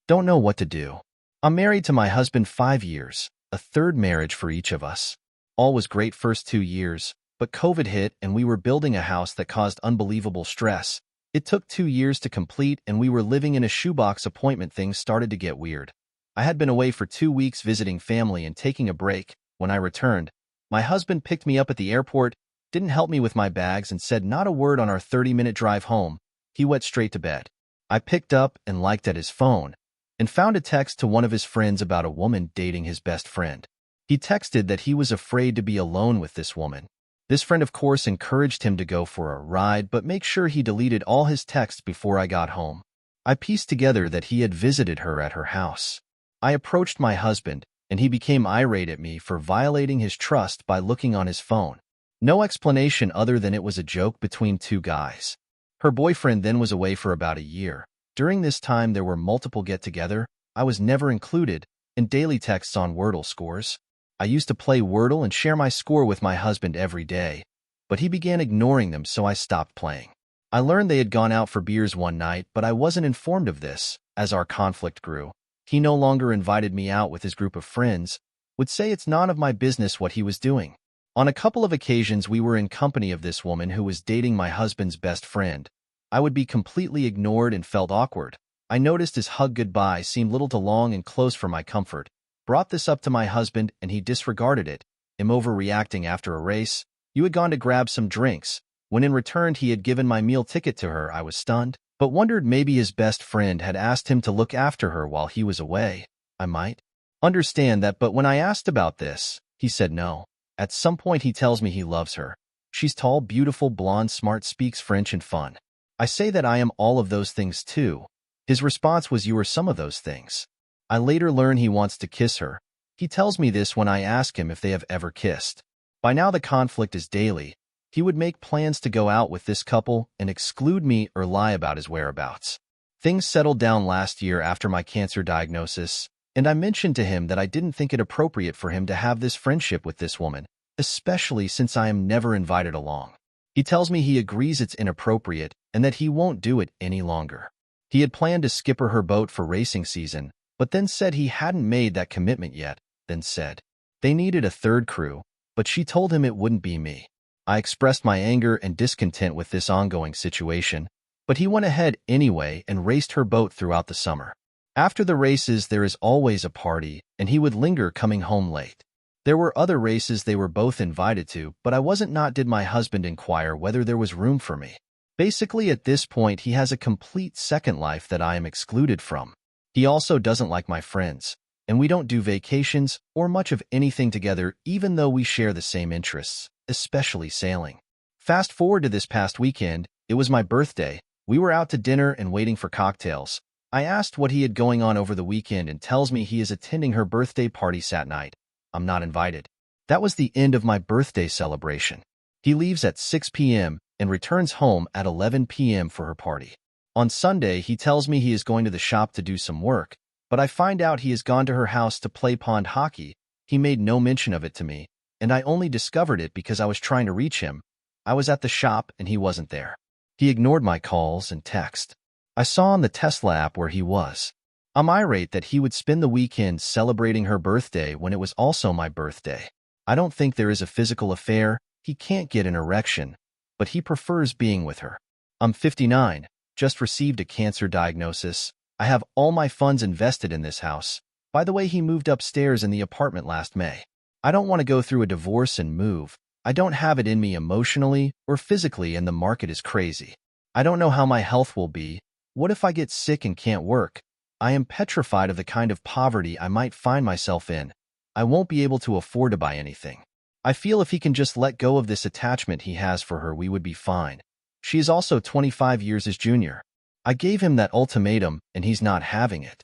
Don't know what to do. I'm married to my husband 5 years, a third marriage for each of us. All was great first 2 years, but COVID hit and we were building a house that caused unbelievable stress. It took 2 years to complete and we were living in a shoebox appointment. Things started to get weird. I had been away for 2 weeks visiting family and taking a break. When I returned, my husband picked me up at the airport, didn't help me with my bags, and said not a word on our 30-minute drive home. He went straight to bed. I picked up and looked at his phone and found a text to one of his friends about a woman dating his best friend. He texted that he was afraid to be alone with this woman. This friend, of course, encouraged him to go for a ride, but make sure he deleted all his texts before I got home. I pieced together that he had visited her at her house. I approached my husband, and he became irate at me for violating his trust by looking on his phone. No explanation other than it was a joke between two guys. Her boyfriend then was away for about a year. During this time, there were multiple get-together. I was never included, and daily texts on Wordle scores. I used to play Wordle and share my score with my husband every day, but he began ignoring them, so I stopped playing. I learned they had gone out for beers one night, but I wasn't informed of this. As our conflict grew, he no longer invited me out with his group of friends, would say it's none of my business what he was doing. On a couple of occasions, we were in company of this woman who was dating my husband's best friend. I would be completely ignored and felt awkward. I noticed his hug goodbye seemed little too long and close for my comfort. Brought this up to my husband and he disregarded it. Am overreacting after a race? You had gone to grab some drinks. When in return he had given my meal ticket to her, I was stunned, but wondered maybe his best friend had asked him to look after her while he was away. I might understand that, but when I asked about this, he said no. At some point he tells me he loves her. She's tall, beautiful, blonde, smart, speaks French and fun. I say that I am all of those things too. His response was, you are some of those things. I later learn he wants to kiss her. He tells me this when I ask him if they have ever kissed. By now the conflict is daily. He would make plans to go out with this couple and exclude me or lie about his whereabouts. Things settled down last year after my cancer diagnosis, and I mentioned to him that I didn't think it appropriate for him to have this friendship with this woman, especially since I am never invited along. He tells me he agrees it's inappropriate and that he won't do it any longer. He had planned to skipper her boat for racing season, but then said he hadn't made that commitment yet, then said they needed a third crew, but she told him it wouldn't be me. I expressed my anger and discontent with this ongoing situation, but he went ahead anyway and raced her boat throughout the summer. After the races, there is always a party, and he would linger coming home late. There were other races they were both invited to, but I wasn't. Not did my husband inquire whether there was room for me. Basically, at this point, he has a complete second life that I am excluded from. He also doesn't like my friends, and we don't do vacations or much of anything together, even though we share the same interests, especially sailing. Fast forward to this past weekend, it was my birthday. We were out to dinner and waiting for cocktails. I asked what he had going on over the weekend and tells me he is attending her birthday party Saturday night. I'm not invited. That was the end of my birthday celebration. He leaves at 6 p.m. and returns home at 11 p.m. for her party. On Sunday, he tells me he is going to the shop to do some work, but I find out he has gone to her house to play pond hockey. He made no mention of it to me, and I only discovered it because I was trying to reach him. I was at the shop and he wasn't there. He ignored my calls and text. I saw on the Tesla app where he was. I'm irate that he would spend the weekend celebrating her birthday when it was also my birthday. I don't think there is a physical affair. He can't get an erection, but he prefers being with her. I'm 59, just received a cancer diagnosis. I have all my funds invested in this house. By the way, he moved upstairs in the apartment last May. I don't want to go through a divorce and move. I don't have it in me emotionally or physically, and the market is crazy. I don't know how my health will be. What if I get sick and can't work? I am petrified of the kind of poverty I might find myself in. I won't be able to afford to buy anything. I feel if he can just let go of this attachment he has for her, we would be fine. She is also 25 years his junior. I gave him that ultimatum, and he's not having it.